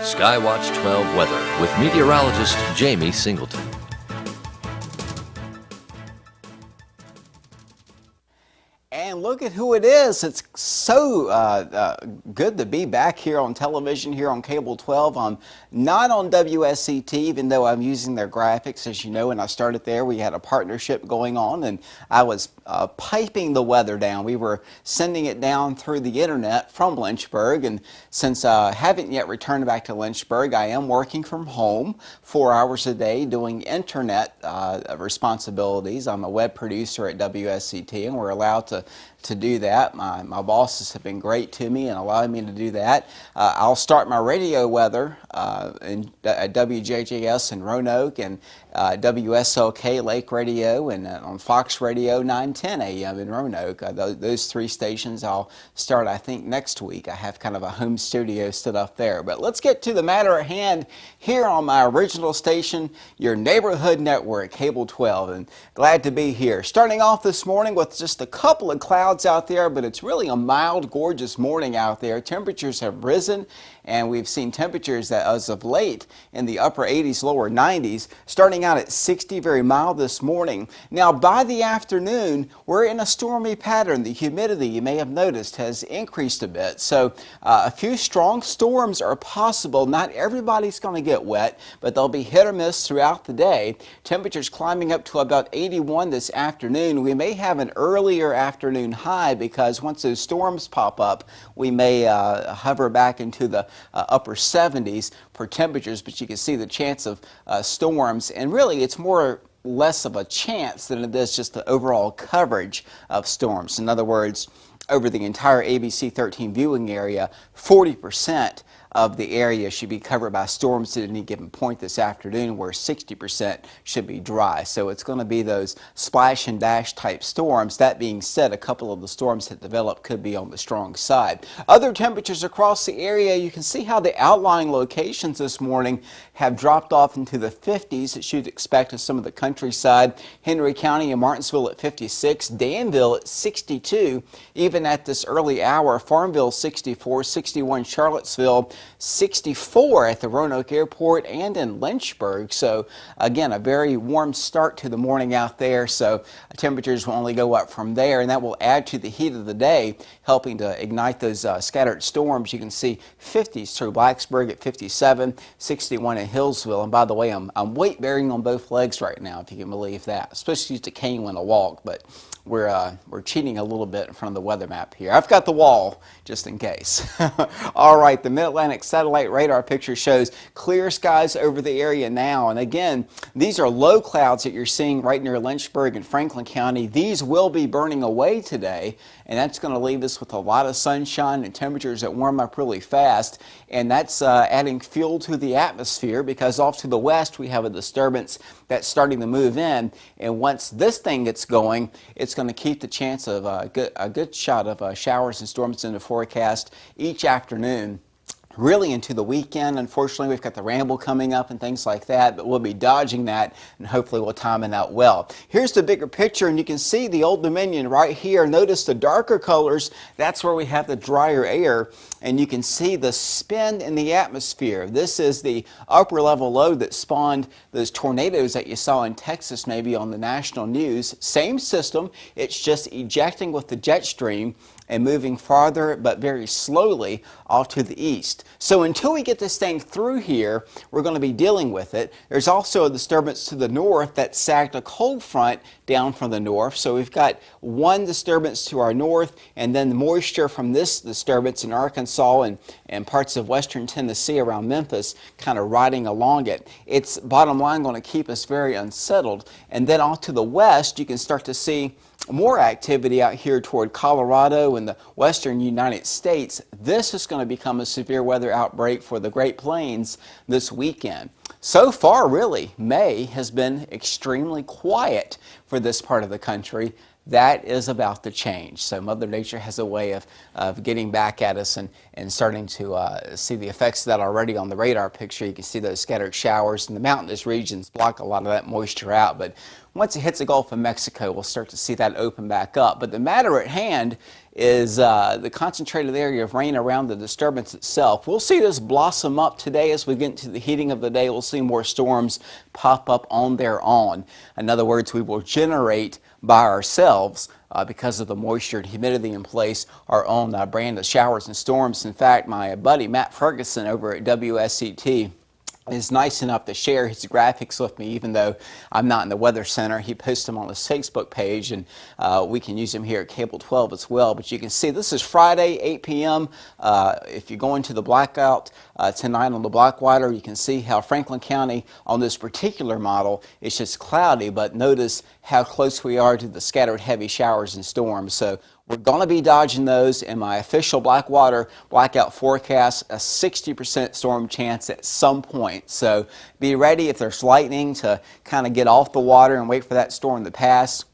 Skywatch 12 weather with meteorologist Jamey Singleton. And look at who it is. It's so good to be back here on television, here on Cable 12. I'm not on WSCT, even though I'm using their graphics. As you know, when I started there, we had a partnership going on, and I was piping the weather down. We were sending it down through the internet from Lynchburg, and since I haven't yet returned back to Lynchburg, I am working from home 4 hours a day doing internet responsibilities. I'm a web producer at WSCT, and we're allowed to do that. My bosses have been great to me and allowing me to do that. I'll start my radio weather at WJJS in Roanoke and WSLK Lake Radio and on Fox Radio 910 AM in Roanoke. Those three stations I'll start, I think, next week. I have kind of a home studio set up there. But let's get to the matter at hand here on my original station, your neighborhood network, Cable 12, and glad to be here. Starting off this morning with just a couple of clouds out there, but it's really a mild, gorgeous morning out there. Temperatures have risen, and we've seen temperatures that as of late in the upper 80s, lower 90s, starting out at 60, very mild this morning. Now by the afternoon, we're in a stormy pattern. The humidity, you may have noticed, has increased a bit. So a few strong storms are possible. Not everybody's going to get wet, but they'll be hit or miss throughout the day. Temperatures climbing up to about 81 this afternoon. We may have an earlier afternoon high because once those storms pop up, we may hover back into the upper 70s for temperatures, but you can see the chance of storms, and really it's more less of a chance than it is just the overall coverage of storms. In other words, over the entire ABC 13 viewing area, 40% of the area should be covered by storms at any given point this afternoon, where 60% should be dry. So it's going to be those splash and dash type storms. That being said, a couple of the storms that develop could be on the strong side. Other temperatures across the area, you can see how the outlying locations this morning have dropped off into the 50s, as you'd expect in some of the countryside. Henry County and Martinsville at 56, Danville at 62, even at this early hour. Farmville 64, 61 Charlottesville, 64 at the Roanoke Airport and in Lynchburg. So again, a very warm start to the morning out there. So temperatures will only go up from there, and that will add to the heat of the day, helping to ignite those scattered storms. You can see 50s through Blacksburg at 57, 61 in Hillsville. And by the way, I'm weight bearing on both legs right now, if you can believe that. Especially used a cane when I walk, but we're cheating a little bit in front of the weather map here. I've got the wall just in case. All right, the Mid-Atlantic satellite radar picture shows clear skies over the area now. And again, these are low clouds that you're seeing right near Lynchburg and Franklin County. These will be burning away today, and that's going to leave us with a lot of sunshine and temperatures that warm up really fast. And that's adding fuel to the atmosphere, because off to the west we have a disturbance that's starting to move in. And once this thing gets going, it's going to keep the chance of a good shot of showers and storms in the forecast each afternoon, really into the weekend. Unfortunately, we've got the ramble coming up and things like that, but we'll be dodging that, and hopefully we'll time it out well. Here's the bigger picture, and you can see the Old Dominion right here. Notice the darker colors. That's where we have the drier air, and you can see the spin in the atmosphere. This is the upper level low that spawned those tornadoes that you saw in Texas, maybe on the national news. Same system, it's just ejecting with the jet stream and moving farther but very slowly off to the east. So until we get this thing through here, we're going to be dealing with it. There's also a disturbance to the north that sagged a cold front down from the north. So we've got one disturbance to our north, and then the moisture from this disturbance in Arkansas and parts of western Tennessee around Memphis kind of riding along it. It's bottom line going to keep us very unsettled. And then off to the west, you can start to see more activity out here toward Colorado and the western United States. This is going to become a severe weather outbreak for the Great Plains this weekend. So far, really, May has been extremely quiet for this part of the country. That is about to change. So Mother Nature has a way of getting back at us and starting to see the effects of that already on the radar picture. You can see those scattered showers, and the mountainous regions block a lot of that moisture out. But once it hits the Gulf of Mexico, we'll start to see that open back up. But the matter at hand is the concentrated area of rain around the disturbance itself. We'll see this blossom up today as we get into the heating of the day. We'll see more storms pop up on their own. In other words, we will generate by ourselves because of the moisture and humidity in place, our own brand of showers and storms. In fact, my buddy Matt Ferguson over at WSCT is nice enough to share his graphics with me, even though I'm not in the Weather Center. He posts them on his Facebook page, and we can use them here at Cable 12 as well. But you can see this is Friday, 8 p.m. If you go into the blackout tonight on the Blackwater, you can see how Franklin County on this particular model is just cloudy, but notice how close we are to the scattered heavy showers and storms. So we're going to be dodging those. In my official Blackwater blackout forecast, a 60% storm chance at some point. So be ready if there's lightning to kind of get off the water and wait for that storm to pass.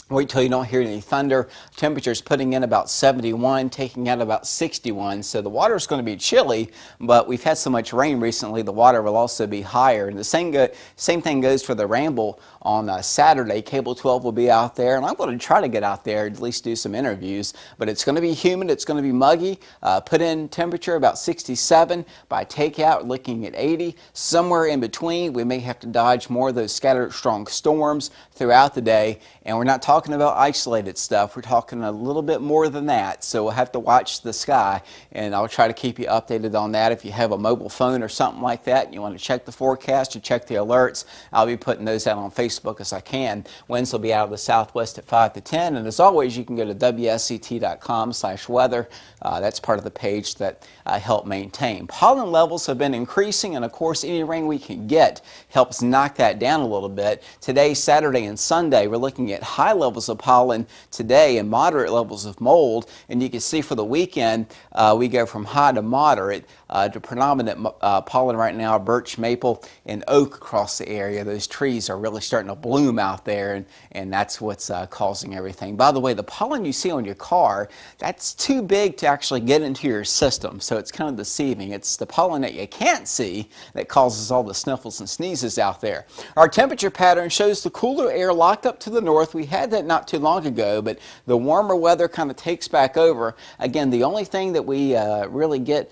Wait till you don't hear any thunder. Temperatures putting in about 71, taking out about 61. So the water is going to be chilly, but we've had so much rain recently, the water will also be higher. And the same thing goes for the Ramble on Saturday. Cable 12 will be out there, and I'm going to try to get out there, at least do some interviews. But it's going to be humid, it's going to be muggy. Put in temperature about 67. By takeout, looking at 80. Somewhere in between, we may have to dodge more of those scattered strong storms throughout the day. And we're not talking about isolated stuff. We're talking a little bit more than that. So we'll have to watch the sky, and I'll try to keep you updated on that. If you have a mobile phone or something like that, and you want to check the forecast or check the alerts, I'll be putting those out on Facebook as I can. Winds will be out of the southwest at 5 to 10. And as always, you can go to WSCT.com/weather. That's part of the page that I help maintain. Pollen levels have been increasing, and of course, any rain we can get helps knock that down a little bit. Today, Saturday, and Sunday, we're looking at high levels of pollen today and moderate levels of mold. And you can see for the weekend, we go from high to moderate to predominant pollen right now, birch, maple, and oak across the area. Those trees are really starting to bloom out there, and that's what's causing everything. By the way, the pollen you see on your car, that's too big to actually get into your system, so it's kind of deceiving. It's the pollen that you can't see that causes all the sniffles and sneezes out there. Our temperature pattern shows the cooler air locked up to the north. We had that not too long ago, but the warmer weather kind of takes back over. Again, the only thing that we really get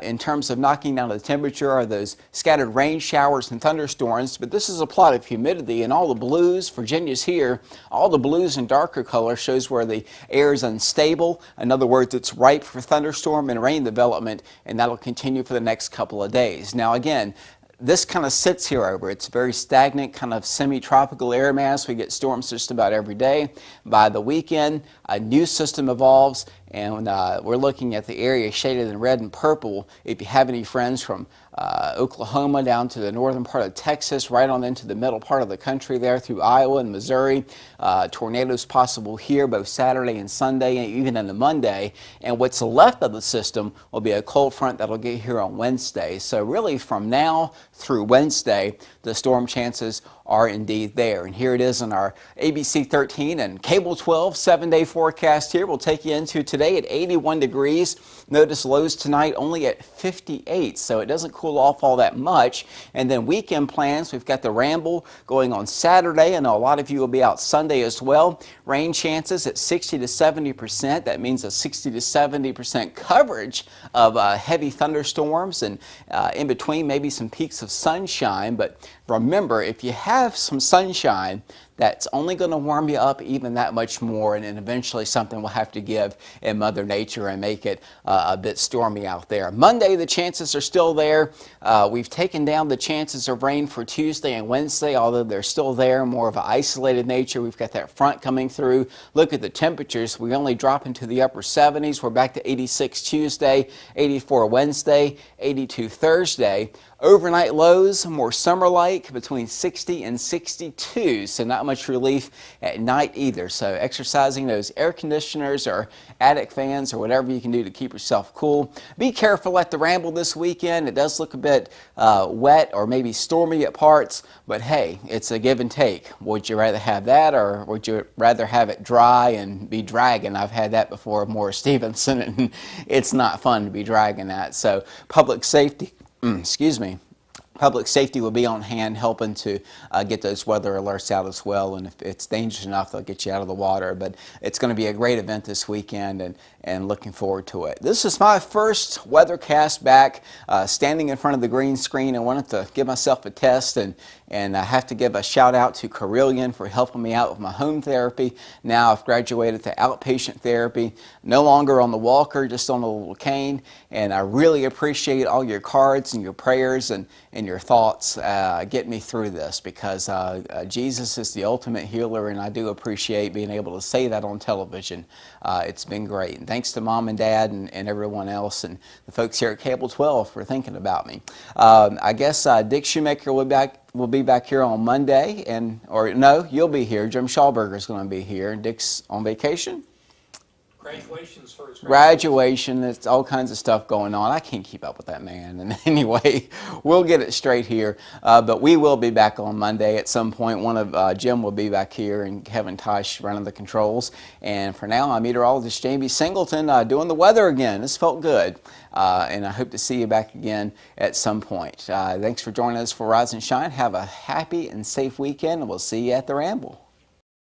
in terms of knocking down the temperature are those scattered rain showers and thunderstorms, but this is a plot of humidity, and all the blues, Virginia's here, all the blues in darker color shows where the air is unstable. In other words, it's ripe for thunderstorm and rain development, and that'll continue for the next couple of days. Now again, this kind of sits here over. It's very stagnant, kind of semi-tropical air mass. We get storms just about every day. By the weekend, a new system evolves, and we're looking at the area shaded in red and purple. If you have any friends from Oklahoma down to the northern part of Texas, right on into the middle part of the country there through Iowa and Missouri, tornadoes possible here both Saturday and Sunday and even into Monday. And what's left of the system will be a cold front that'll get here on Wednesday. So really from now through Wednesday, the storm chances are indeed there. And here it is in our ABC 13 and Cable 12 7-day forecast here. We'll take you into today at 81 degrees. Notice lows tonight only at 58, so it doesn't cool off all that much. And then weekend plans, we've got the Ramble going on Saturday, and a lot of you will be out Sunday as well. Rain chances at 60 to 70%. That means a 60 to 70% coverage of heavy thunderstorms, and in between maybe some peaks of sunshine. But remember, if you have some sunshine, that's only going to warm you up even that much more, and then eventually something will have to give in Mother Nature and make it a bit stormy out there. Monday, the chances are still there. We've taken down the chances of rain for Tuesday and Wednesday, although they're still there, more of an isolated nature. We've got that front coming through. Look at the temperatures. We only drop into the upper 70s. We're back to 86 Tuesday, 84 Wednesday, 82 Thursday. Overnight lows, more summer-like, between 60 and 62, so not much relief at night either. So exercising those air conditioners or attic fans or whatever you can do to keep yourself cool. Be careful at the Ramble this weekend. It does look a bit wet or maybe stormy at parts, but hey, it's a give and take. Would you rather have that, or would you rather have it dry and be dragging? I've had that before, Morris Stevenson, and it's not fun to be dragging that. So public safety, excuse me. public safety will be on hand helping to get those weather alerts out as well, and if it's dangerous enough, they'll get you out of the water. But it's going to be a great event this weekend, and looking forward to it. This is my first weathercast back, standing in front of the green screen. I wanted to give myself a test, and I have to give a shout out to Carillion for helping me out with my home therapy. Now I've graduated to outpatient therapy, no longer on the walker, just on a little cane, and I really appreciate all your cards and your prayers and your thoughts get me through this, because Jesus is the ultimate healer, and I do appreciate being able to say that on television. It's been great. And thanks to Mom and Dad and everyone else, and the folks here at Cable 12 for thinking about me. I guess Dick Shoemaker will be back here on Monday, or no, you'll be here. Jim Schallberger is going to be here, and Dick's on vacation. Graduations for his Graduation, it's all kinds of stuff going on. I can't keep up with that man. And anyway, we'll get it straight here. But we will be back on Monday at some point. One of Jim will be back here, and Kevin Tosh running the controls. And for now, I'm meteorologist Jamey Singleton doing the weather again. This felt good. And I hope to see you back again at some point. Thanks for joining us for Rise and Shine. Have a happy and safe weekend, and we'll see you at the Ramble.